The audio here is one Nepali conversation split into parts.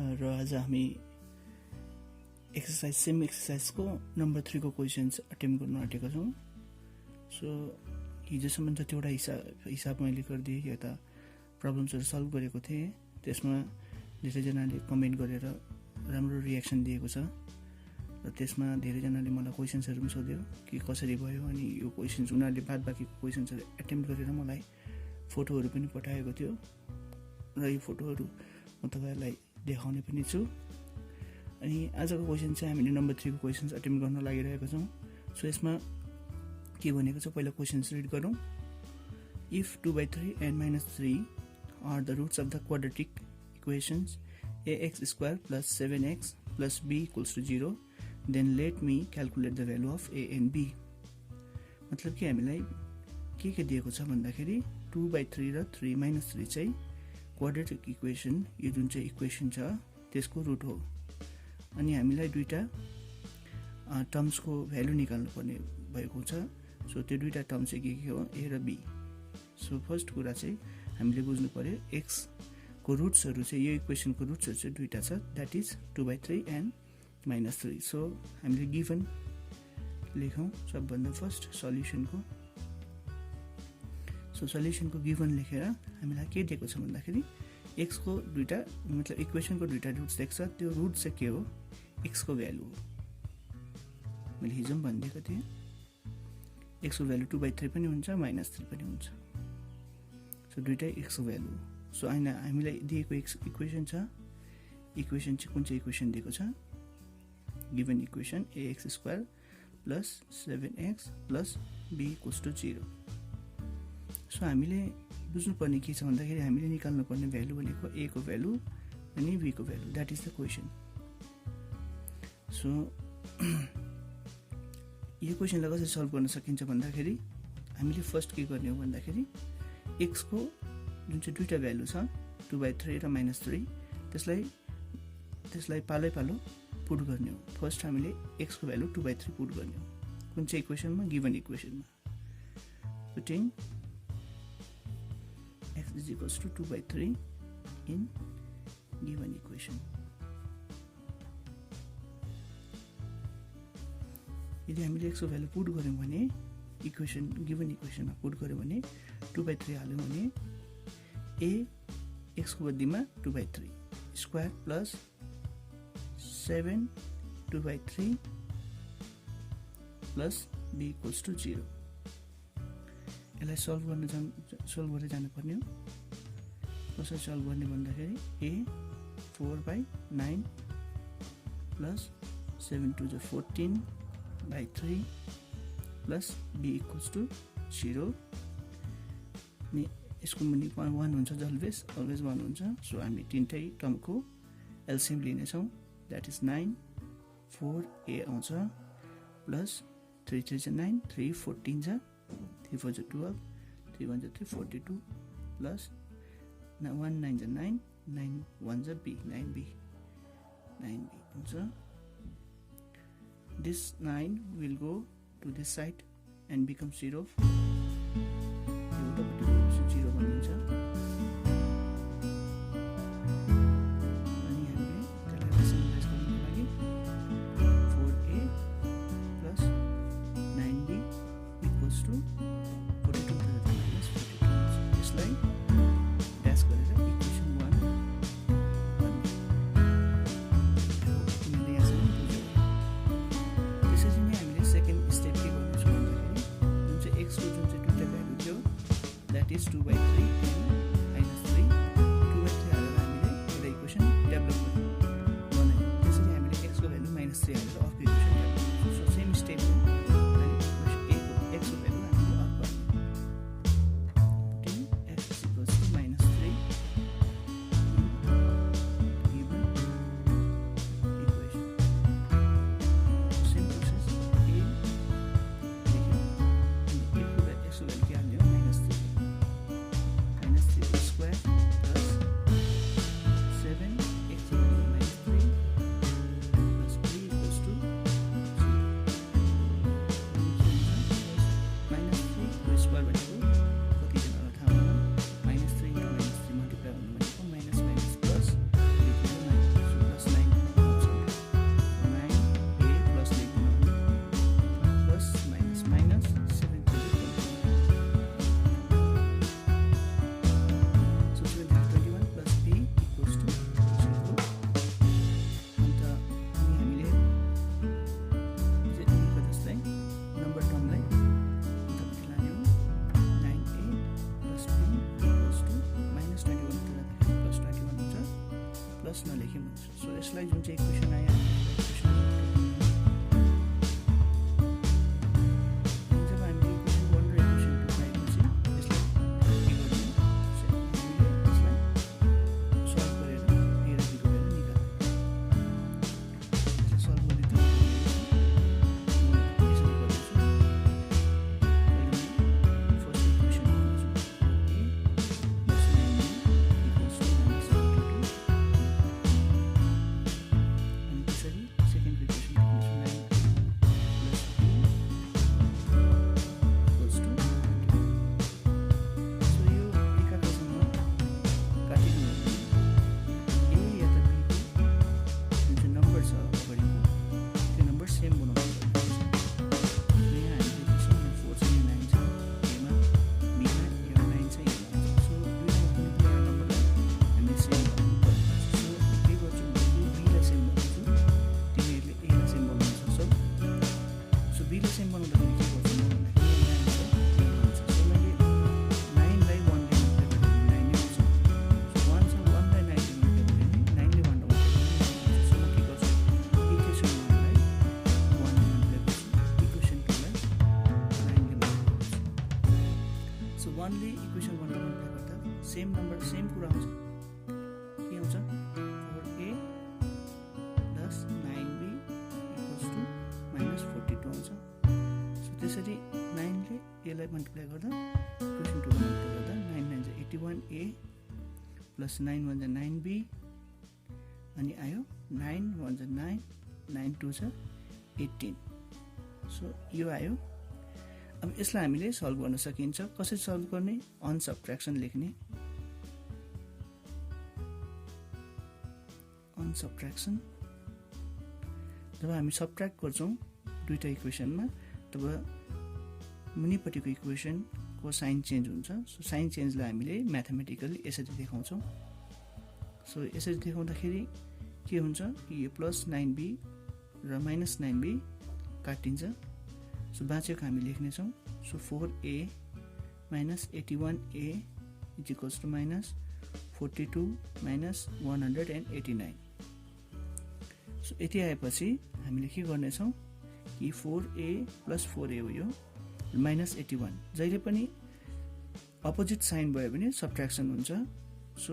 र आज हामी सेम एक्सर्साइजको नम्बर 3 को क्वेसन्स अटेम्प्ट गर्न आँटेका छौँ। सो हिजोसम्म जतिवटा हिसाब मैले गरिदिएँ या त प्रब्लम्सहरू सल्भ गरेको थिएँ, त्यसमा धेरैजनाले कमेन्ट गरेर राम्रो रियाक्सन दिएको छ र त्यसमा धेरैजनाले मलाई क्वेसन्सहरू पनि सोध्यो कि कसरी भयो, अनि यो क्वेसन्स उनीहरूले बाद बाँकी क्वेसन्सहरू एटेम्प्ट गरेर मलाई फोटोहरू पनि पठाएको थियो र यो फोटोहरू म तपाईँहरूलाई देखाउने पनि छु। अनि आजको क्वेसन चाहिँ हामीले नम्बर 3 को क्वेसन्स अटेम्प्ट गर्न लागिरहेका छौँ। सो यसमा के भनेको छ पहिला क्वेसन्स रिड गरौँ। If 2/3 and -3 are the roots of the quadratic equations ax² plus 7x plus b equals to 0, then let me calculate the value of a and b। मतलब कि हामीलाई के दिएको छ भन्दाखेरि 2/3 र 3 - 3 चाहिँ क्वाड्रेटिक इक्वेसन, यो जुन चाहिँ इक्वेसन छ त्यसको रुट हो। अनि हामीलाई दुईटा टर्म्सको भ्यालु निकाल्नु पर्ने भएको छ। सो त्यो दुईटा टर्म चाहिँ के हो, ए र बी। सो फर्स्ट कुरा चाहिँ हामीले बुझ्नु पर्यो एक्स को रुट्सहरू चाहिँ, यो इक्वेसनको रुट्सहरू चाहिँ दुईटा छ, द्याट इज 2/3 and -3। सो हामीले गिभन लेखौँ सबभन्दा फर्स्ट सल्युसनको। सो सल्युसनको गिभन लेखेर हामीलाई के दिएको छ भन्दाखेरि एक्सको दुईटा मतलब इक्वेसनको दुईटा रुट्स देख्छ, त्यो रुट चाहिँ के हो, एक्सको भ्यालु हो। मैले हिजो पनि भनिदिएको थिएँ एक्सको भ्यालु 2/3 पनि हुन्छ, -3 पनि हुन्छ। सो दुईटै एक्सको भ्यालु हो। सो हामीलाई दिएको इक्वेसन छ, इक्वेसन चाहिँ कुन चाहिँ इक्वेसन दिएको छ, given equation ax² plus 7x plus b equals to 0। So हामीले बुझ्नुपर्ने के छ भन्दाखेरि हामीले निकाल्नु पर्ने भ्यालु भनेको ए को भ्यालु अनि बी को value, that is the question. So यो क्वेसनलाई कसरी सल्भ गर्न सकिन्छ भन्दाखेरि हामीले फर्स्ट के गर्ने हो भन्दाखेरि एक्सको जुन चाहिँ दुईटा भ्यालु छ 2/3 र -3, त्यसलाई पालै पालो पुट गर्ने हो। फर्स्ट हामीले एक्सको भ्यालु 2/3 पुट गर्ने हो कुन चाहिँ इक्वेसनमा, गिभन इक्वेसनमा। Putting x is equals to 2/3 in given equation। यदि हामीले x को भ्यालु पुट गर्यौँ भने इक्वेसन गिभन इक्वेसनमा पुट गर्यौँ भने 2/3 हाल्यौँ भने a x को बदलीमा 2/3 square plus 7 2/3 plus b equals to 0। यसलाई सल्भ गरेर जानुपर्ने हो। कसरी सल्भ गर्ने भन्दाखेरि a 4/9 plus 7 2 14/3 plus b equals to 0। अनि यसको मुनि 1 हुन्छ, अलवेज 1 हुन्छ। सो हामी तिनटै टर्मको एलसिएम लिनेछौँ, द्याट इज 9 4a आउँछ प्लस 3 3 9 3 14 छ, 3 4 12 3 1 3 42 प्लस 1 9 9 9 1 b 9b हुन्छ। This 9 will go to this side and become 0। यो उतापट्टि 0 बनिन्छ। अनि हामीले त्यसलाई रेसनलाइज गर्नको लागि 4a plus 9b equals to 42 -42। यसलाई ड्यास गरेर इक्वेसन 1 बन्यो। तिमीले यहाँसम्म बुझ्यौ। त्यसरी नै हामीले सेकेन्ड स्टेप के गर्नेछौँ भन्दाखेरि जुन चाहिँ एक्सको जुन चाहिँ दुईटा भ्यालु थियो, द्याट इज 2/3 and -3, 2/3 हालेर हामीले एउटा इक्वेसन डेभलप बनायौँ। त्यसरी हामीले एक्सको भ्यालु -3 हालेर अर्को इक्वेसन डेभलप गर्छौँ। सो सेम स्टेप हो। एक्सको भ्यालु हामीले अर्को x is equals to -3 given equation। Same process a लेख्यौँ, एक्सको भ्यालु के हाल्ने हो, -3 प्लस नलेखे हुन्छ। सो यसलाई जुन चाहिँ इक्वेसन आयो सेम नम्बर सेम कुरा आउँछ के आउँछ 4a plus 9b equals to minus 42 आउँछ। सो त्यसरी 9 ले यसलाई मल्टिप्लाई गर्दा इक्वेसन 2 मल्टिप्लाई गर्दा 9 9 जा 81a प्लस 9 1 जा 9b अनि आयो 9 1 जा 9 9 2 जा 18। सो यो आयो। अब यसलाई हामीले सल्भ गर्न सकिन्छ। कसरी सल्भ गर्ने? अन सबट्र्याक्सन लेख्ने। अन सबट्र्याक्सन जब हामी सबट्र्याक्ट गर्छौं दुईटा इक्वेसनमा तब मुनिपट्टिको इक्वेसनको साइन चेन्ज हुन्छ। सो साइन चेन्जलाई हामीले म्याथमेटिकली यसरी देखाउँछौं। सो यसरी देखाउँदाखेरि के हुन्छ कि यो प्लस 9b र माइनस 9b काटिन्छ। सो बाँचेको हामी लेख्ने छौं। So 4a minus 81a is equals to minus 42 minus 189। So यति आएपछि हामीले के गर्ने छौं कि 4a plus 4a हो यो minus 81। जहिले पनि अपोजिट साइन भयो भने सबट्र्याक्सन हुन्छ। सो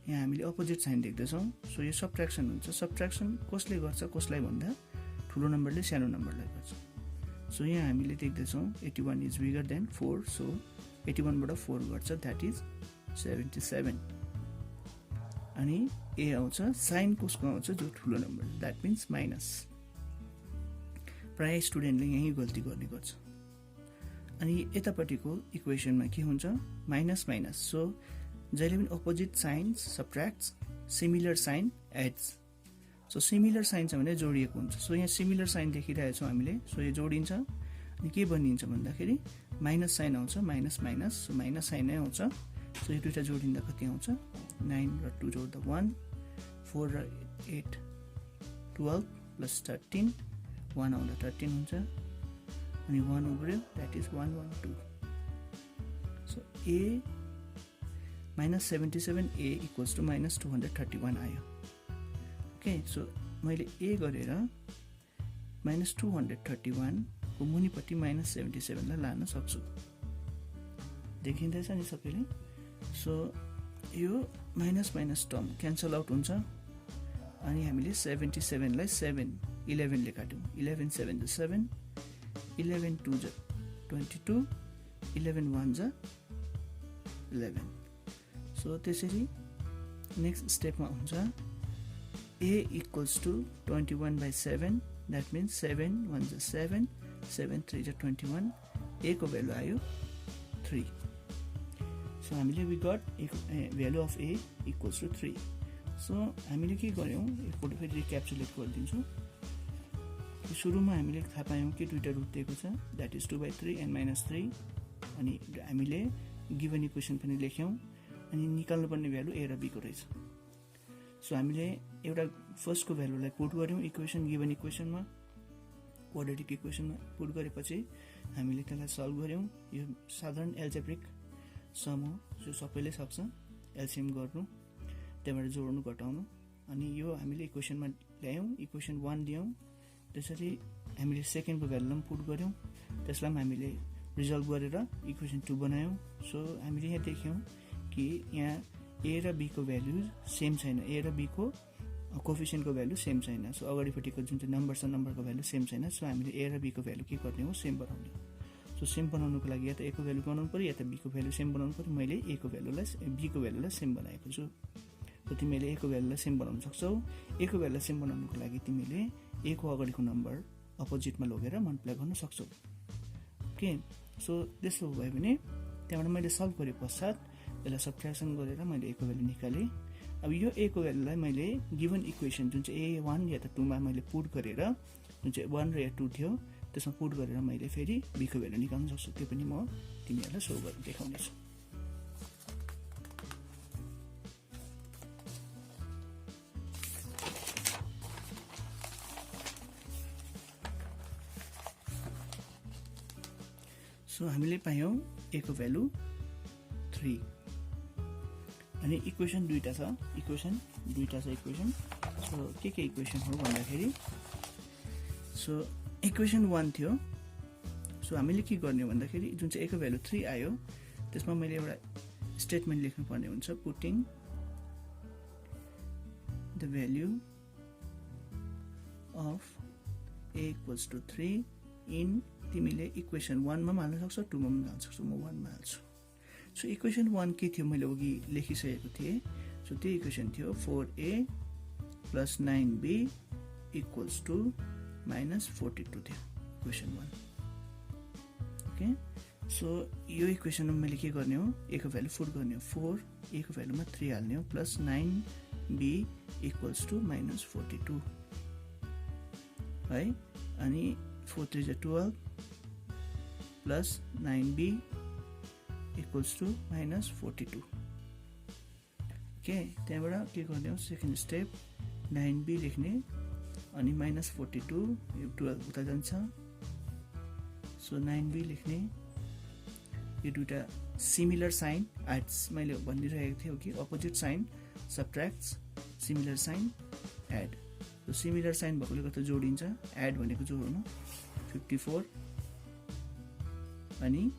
यहाँ हामीले अपोजिट साइन देख्दै छौं। सो यो सबट्र्याक्सन हुन्छ। सबट्र्याक्सन कसले गर्छ कसलाई भन्दा ठुलो नम्बरले सानो नम्बरलाई गर्छ। सो यहाँ हामीले देख्दैछौँ 81 इज बिगर देन 4। सो 81 बाट 4 गर्छ द्याट इज 77। अनि ए आउँछ। साइन कसको आउँछ? जो ठुलो नम्बर द्याट मिन्स माइनस। प्राय स्टुडेन्टले यही गल्ती गर्ने गर्छ। अनि यतापट्टिको इक्वेसनमा के हुन्छ? Minus minus. सो जहिले पनि opposite sign subtracts, similar sign adds. So similar sign छ भने जोडिएको हुन्छ। सो यहाँ सिमिलर साइन देखिरहेछौँ हामीले। सो यो जोडिन्छ अनि के बनिन्छ भन्दाखेरि माइनस साइन आउँछ। Minus minus so minus sign नै आउँछ। सो यो दुईटा जोडिँदा कति आउँछ? 9 र 2 जोड्दा 1, 4 र 8 12 प्लस 13 1 आउँदा 13 हुन्छ अनि 1 उब्रियो that is 112। So a minus 77a equals to minus 231 आयो। ओके। सो मैले ए गरेर माइनस 231 को मुनिपट्टि माइनस 77 लाई लान सक्छु। देखिँदैछ नि सबैले? सो यो minus minus term cancel out हुन्छ अनि हामीले 77 लाई 7 11 ले काट्यौं। 11 7 जा 7, 11 2 जा 22, 11 1 जा 11। सो त्यसरी नेक्स्ट स्टेपमा हुन्छ a equals to 21 by 7 that means 7 1 is 7 7 3 is 21 a को भ्यालु आयो 3। सो हामीले we got value of a equals to 3। So हामीले के गर्यौं एकपल्ट फेरि रिक्याप्चुलेट गरिदिन्छु। सुरुमा हामीले थाहा पायौं कि दुईटा रुट दिएको छ that is 2 by 3 and minus 3 अनि हामीले गिवन इक्वेसन पनि लेख्यौं अनि निकाल्नु पर्ने भ्यालु a र b को रहेछ। सो हामीले एउटा फर्स्टको भ्यालुलाई पुट गर्यौं इक्वेसन गिवन इक्वेसनमा क्वाड्रेटिक इक्वेसनमा पुट गरेपछि हामीले त्यसलाई सल्भ गर्यौं। यो साधारण एल्जेब्रिक सम हो जो सबैले सक्छ एलसीएम गर्नु, त्यहाँबाट जोड्नु घटाउनु अनि यो हामीले इक्वेसनमा ल्यायौँ, इक्वेसन 1 दियौँ, त्यसरी हामीले सेकेन्डको भ्यालुलाई पुट गऱ्यौँ, त्यसलाई हामीले रिजल्भ गरेर इक्वेसन 2 बनायौँ। सो हामीले यहाँ देख्यौँ कि यहाँ ए र बी को भ्यालु सेम छैन, ए र बी को कोफिसियन्टको भ्यालु सेम छैन। सो अगाडिपट्टिको जुन चाहिँ नम्बर छ नम्बरको भ्यालु सेम छैन। सो हामीले ए र बी को भ्यालु के गर्ने हो, सेम बनाउने। सो सेम बनाउनुको लागि या त ए को भ्यालु बनाउनु पर्यो या त बी को भ्यालु सेम बनाउनु पर्यो। मैले ए को भ्यालुलाई बी को भ्यालुलाई सेम बनाएको छु। सो तिमीले ए को भ्यालुलाई सेम बनाउन सक्छौ। ए को भ्यालुलाई सेम बनाउनुको लागि तिमीले ए को अगाडिको नम्बर अपोजिटमा लगेर मल्टिप्लाई गर्न सक्छौ। ओके, सो त्यसो भयो भने त्यहाँबाट मैले सल्भ गरे पश्चात यसलाई सब्ट्र्याक्सन गरेर मैले ए को भ्यालु निकालेँ। अब यो ए को भ्यालुलाई मैले गिभन इक्वेसन जुन चाहिँ ए 1 या त 2 मा मैले पुट गरेर जुन चाहिँ 1 र या 2 थियो त्यसमा पुट गरेर मैले फेरि बी को भ्यालु निकाल्न सक्छु। त्यो पनि म तिमीहरूलाई सो गरेर देखाउनेछु। सो हामीले पायौँ ए को भ्यालु 3 अनि इक्वेसन दुईटा छ, इक्वेसन सो के इक्वेसन हो भन्दाखेरि सो इक्वेसन 1 थियो। सो हामीले के गर्ने भन्दाखेरि जुन चाहिँ ए को भ्यालु 3 आयो त्यसमा मैले एउटा स्टेटमेन्ट लेख्नु पर्ने हुन्छ, putting the value of A equals to 3 in, तिमीले इक्वेसन 1 मा हाल्न सक्छौ, 2 मा पनि हाल्न सक्छौ, म 1 मा हाल्छु। सो इक्वेसन 1 के थियो मैले अघि लेखिसकेको थिएँ। सो त्यो इक्वेसन थियो 4a plus 9b equals to minus 42 थियो इक्वेसन 1। ओके, सो यो इक्वेसनमा मैले के गर्ने हो, ए को भ्यालु पुट गर्ने हो 4, ए को भ्यालुमा 3 हाल्ने हो, plus 9b equals to minus 42 है। अनि 4 3 जा 12 plus 9b equals to minus 42। Okay, त्यहाँबाट के गर्ने हो, सेकेन्ड स्टेप 9b लेख्ने अनि माइनस 42 यो 12 उता जान्छ। सो 9b लेख्ने, यो दुईटा सिमिलर साइन एड्स, मैले भनिरहेको थिएँ कि opposite sign subtracts, similar sign add. So similar sign भएकोले गर्दा जोडिन्छ, एड भनेको जोड्नु 54 अनि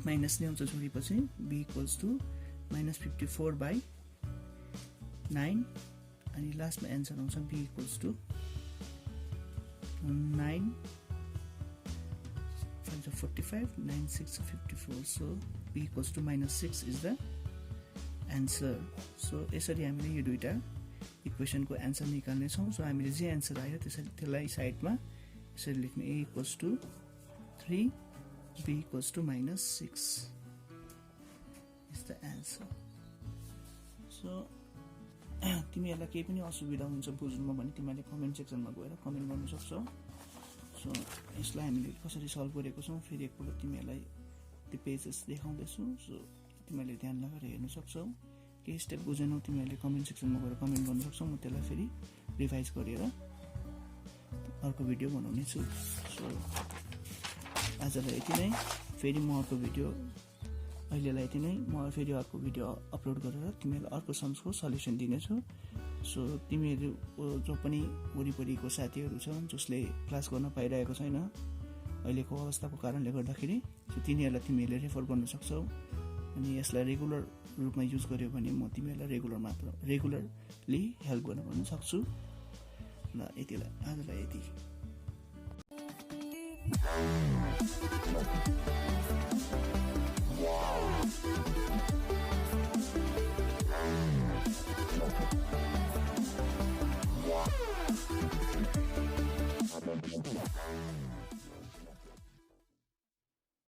माइनस नै आउँछ जोडेपछि, बी इक्वल्स टु माइनस 54/9 अनि लास्टमा एन्सर आउँछ B equals to 9 5 45 9 6 54। So B equals to minus 6 is the answer. So यसरी हामीले यो दुईटा इक्वेसनको एन्सर निकाल्नेछौँ। सो हामीले जे एन्सर आयो त्यसलाई साइडमा यसरी लेख्ने, ए equals to 3 b equals to minus 6 is the answer. So तिमीहरूलाई केही पनि असुविधा हुन्छ बुझ्नुमा भने तिमीहरूले कमेन्ट सेक्सनमा गएर कमेन्ट गर्न सक्छौ। सो यसलाई हामीले कसरी सल्भ गरेको छौँ फेरि एकपल्ट तिमीहरूलाई त्यो पेजेस देखाउँदैछु। सो तिमीहरूले ध्यान लगाएर हेर्न सक्छौ। केही स्टेप बुझेनौ तिमीहरूले कमेन्ट सेक्सनमा गएर कमेन्ट गर्न सक्छौ, म त्यसलाई फेरि रिभाइज गरेर अर्को भिडियो बनाउने छु। सो आजलाई यति नै, फेरि म अर्को भिडियो अहिलेलाई यति नै, म फेरि अर्को भिडियो अपलोड गरेर तिमीहरूलाई अर्को सम्सको सल्युसन दिनेछु। सो तिमीहरू जो पनि वरिपरिको साथीहरू छ जसले क्लास गर्न पाइरहेको छैन अहिलेको अवस्थाको कारणले गर्दाखेरि, सो तिनीहरूलाई तिमीहरूले रेफर गर्न सक्छौ। अनि यसलाई रेगुलर रूपमा युज गर्यो भने म तिमीहरूलाई रेगुलरली हेल्प गर्न पनि सक्छु। ल यतिलाई आजलाई यति। Wow.